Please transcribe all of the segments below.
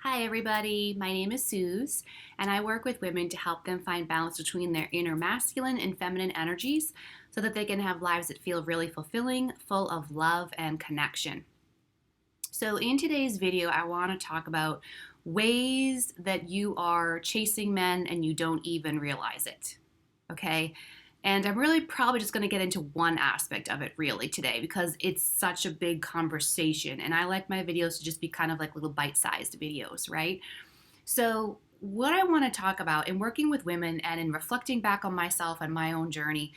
Hi everybody, my name is Suze and I work with women to help them find balance between their inner masculine and feminine energies so that they can have lives that feel really fulfilling, full of love and connection. So in today's video, I want to talk about ways that you are chasing men and you don't even realize it. Okay? And I'm really probably just going to get into one aspect of it really today because it's such a big conversation. And I like my videos to just be kind of like little bite-sized videos, right? So, what I want to talk about in working with women and in reflecting back on myself and my own journey,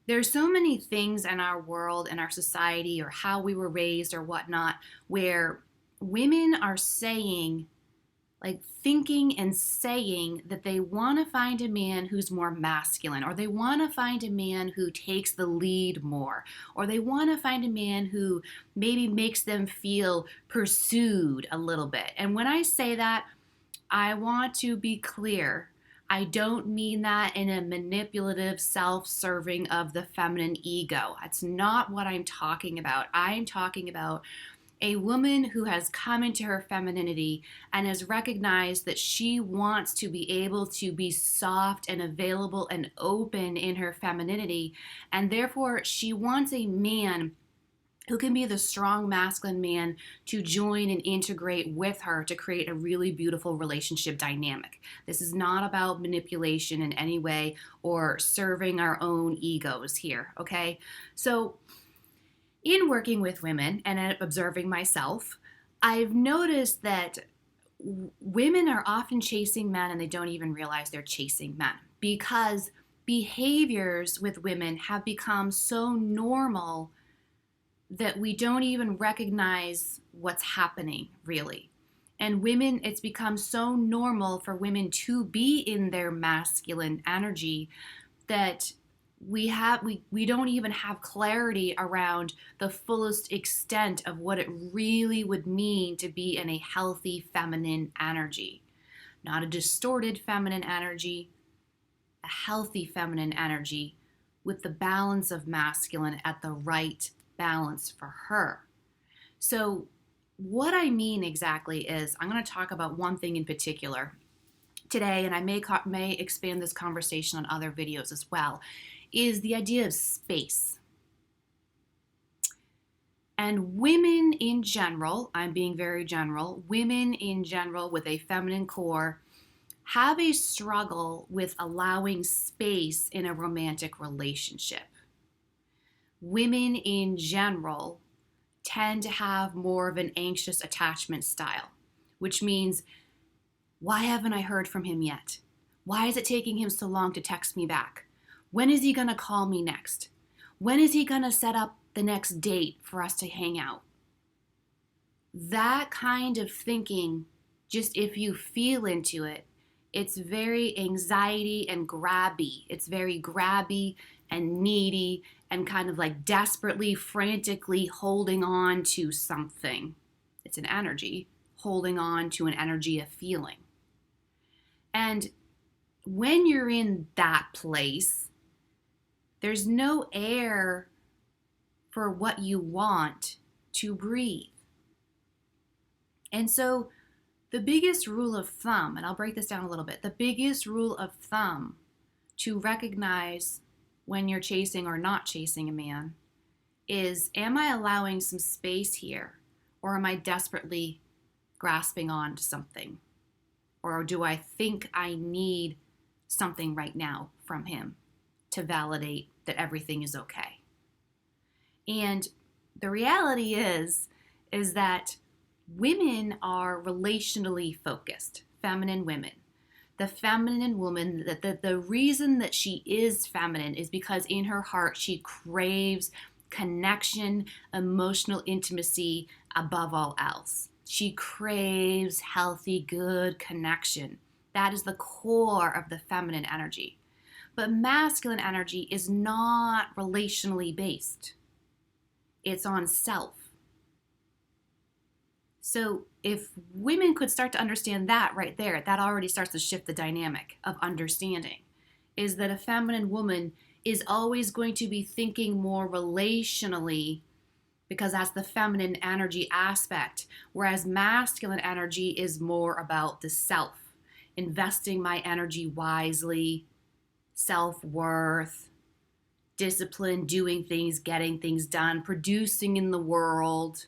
there's so many things in our world and our society or how we were raised or whatnot where women are saying, like thinking and saying that they want to find a man who's more masculine, or they want to find a man who takes the lead more, or they want to find a man who maybe makes them feel pursued a little bit. And when I say that, I want to be clear. I don't mean that in a manipulative, self-serving of the feminine ego. That's not what I'm talking about. I'm talking about a woman who has come into her femininity and has recognized that she wants to be able to be soft and available and open in her femininity, and therefore she wants a man who can be the strong masculine man to join and integrate with her to create a really beautiful relationship dynamic. This is not about manipulation in any way or serving our own egos here, okay? So in working with women and observing myself, I've noticed that women are often chasing men and they don't even realize they're chasing men because behaviors with women have become so normal that we don't even recognize what's happening, really. And women, it's become so normal for women to be in their masculine energy that we don't even have clarity around the fullest extent of what it really would mean to be in a healthy feminine energy. Not a distorted feminine energy, a healthy feminine energy with the balance of masculine at the right balance for her. So what I mean exactly is I'm going to talk about one thing in particular today, and I may expand this conversation on other videos as well, is the idea of space. And women in general, I'm being very general, women in general with a feminine core have a struggle with allowing space in a romantic relationship. Women in general tend to have more of an anxious attachment style, which means, why haven't I heard from him yet? Why is it taking him so long to text me back? When is he going to call me next? When is he going to set up the next date for us to hang out? That kind of thinking, just if you feel into it, it's very anxiety and grabby. It's very grabby and needy and kind of like desperately, frantically holding on to something. It's an energy, holding on to an energy of feeling. And when you're in that place, there's no air for what you want to breathe. And so the biggest rule of thumb, and I'll break this down a little bit, the biggest rule of thumb to recognize when you're chasing or not chasing a man is, am I allowing some space here, or am I desperately grasping on to something? Or do I think I need something right now from him to validate that everything is okay? And the reality is that women are relationally focused, feminine women. The feminine woman, the reason that she is feminine is because in her heart she craves connection, emotional intimacy above all else. She craves healthy, good connection. That is the core of the feminine energy. But masculine energy is not relationally based. It's on self. So if women could start to understand that right there, that already starts to shift the dynamic of understanding, is that a feminine woman is always going to be thinking more relationally because that's the feminine energy aspect, whereas masculine energy is more about the self, investing my energy wisely, self-worth, discipline, doing things, getting things done, producing in the world.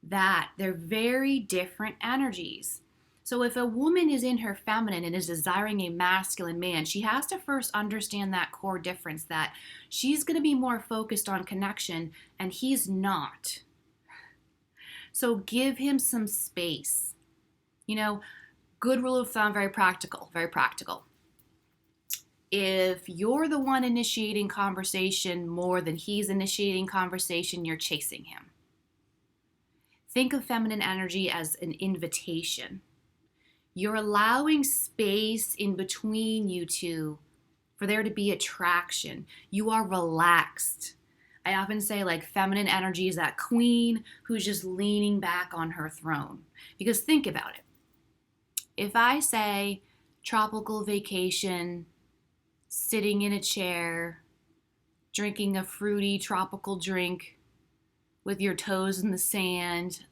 That they're very different energies. So if a woman is in her feminine and is desiring a masculine man, she has to first understand that core difference, that she's going to be more focused on connection and he's not. So give him some space. You know, good rule of thumb, very practical, very practical. If you're the one initiating conversation more than he's initiating conversation, you're chasing him. Think of feminine energy as an invitation. You're allowing space in between you two for there to be attraction. You are relaxed. I often say, like, feminine energy is that queen who's just leaning back on her throne. Because think about it. If I say tropical vacation, sitting in a chair, drinking a fruity tropical drink with your toes in the sand,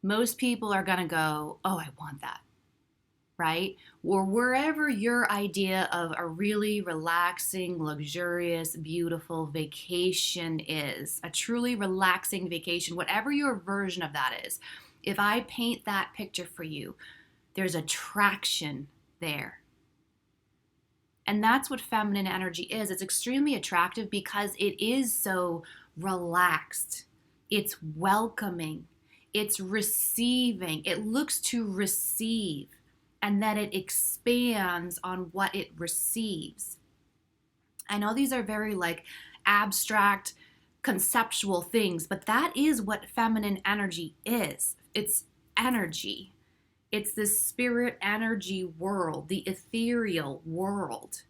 most people are going to go, oh, I want that, right? Or wherever your idea of a really relaxing, luxurious, beautiful vacation is, a truly relaxing vacation, whatever your version of that is, if I paint that picture for you, there's attraction there. And that's what feminine energy is. It's extremely attractive because it is so relaxed. It's welcoming. It's receiving. It looks to receive, and then it expands on what it receives. I know these are very like abstract, conceptual things, but that is what feminine energy is. It's energy. It's the spirit energy world, the ethereal world.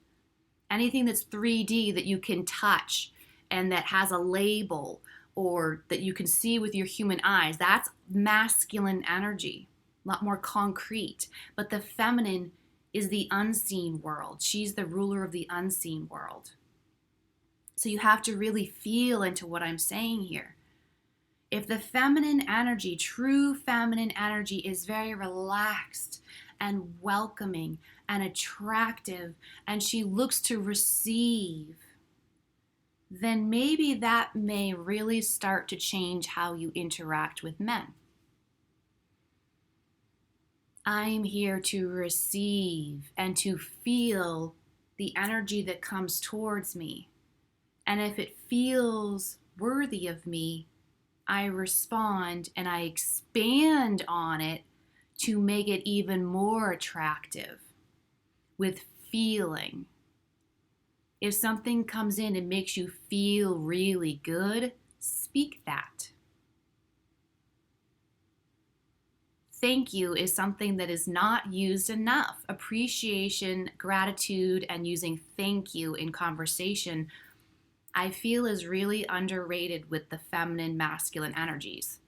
Anything that's 3D that you can touch and that has a label or that you can see with your human eyes, that's masculine energy, a lot more concrete. But the feminine is the unseen world. She's the ruler of the unseen world. So you have to really feel into what I'm saying here. If the feminine energy, true feminine energy, is very relaxed and welcoming and attractive, and she looks to receive, then maybe that may really start to change how you interact with men. I'm here to receive and to feel the energy that comes towards me. And if it feels worthy of me, I respond and I expand on it to make it even more attractive with feeling. If something comes in and makes you feel really good, speak that. Thank you is something that is not used enough. Appreciation, gratitude, and using thank you in conversation, I feel, is really underrated with the feminine, masculine energies.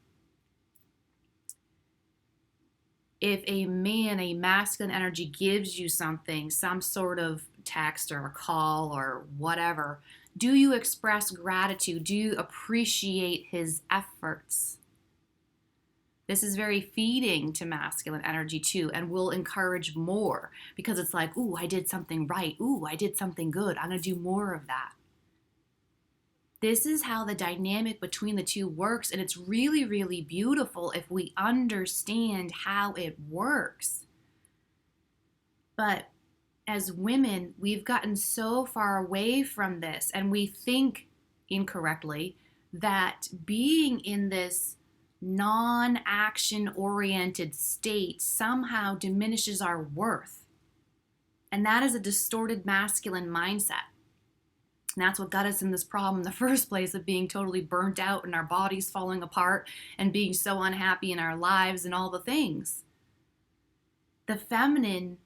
If a man, a masculine energy, gives you something, some sort of text or a call or whatever, do you express gratitude? Do you appreciate his efforts? This is very feeding to masculine energy too, and will encourage more because it's like, ooh, I did something right. Ooh, I did something good. I'm going to do more of that. This is how the dynamic between the two works, and it's really, really beautiful if we understand how it works. But as women, we've gotten so far away from this, and we think incorrectly that being in this non-action oriented state somehow diminishes our worth. And that is a distorted masculine mindset. And that's what got us in this problem in the first place of being totally burnt out and our bodies falling apart and being so unhappy in our lives and all the things. The feminine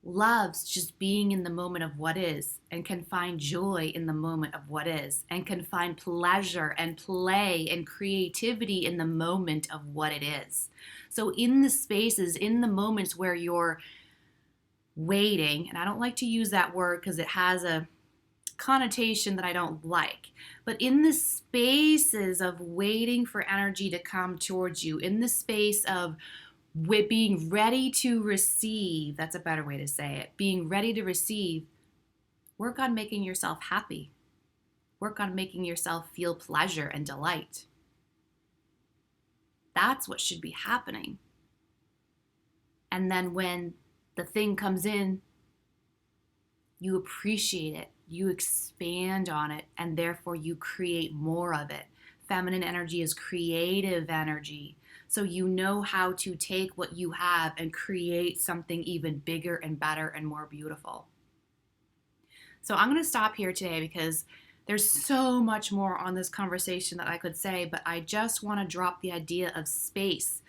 loves just being in the moment of what is and can find joy in the moment of what is and can find pleasure and play and creativity in the moment of what it is. So in the spaces, in the moments where you're waiting, and I don't like to use that word because it has a connotation that I don't like. But in the spaces of waiting for energy to come towards you, in the space of being ready to receive, that's a better way to say it, being ready to receive, work on making yourself happy. Work on making yourself feel pleasure and delight. That's what should be happening. And then when the thing comes in, you appreciate it, you expand on it, and therefore you create more of it. Feminine energy is creative energy. So you know how to take what you have and create something even bigger and better and more beautiful. So I'm going to stop here today because there's so much more on this conversation that I could say, but I just want to drop the idea of space.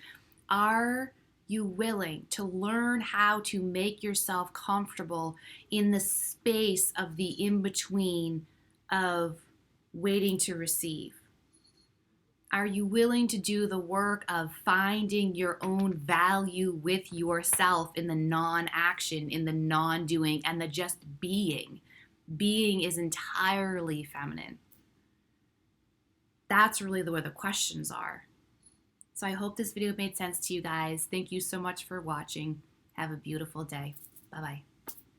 Are you willing to learn how to make yourself comfortable in the space of the in-between of waiting to receive? Are you willing to do the work of finding your own value with yourself in the non-action, in the non-doing, and the just being? Being is entirely feminine. That's really where the questions are. So I hope this video made sense to you guys. Thank you so much for watching. Have a beautiful day. Bye-bye.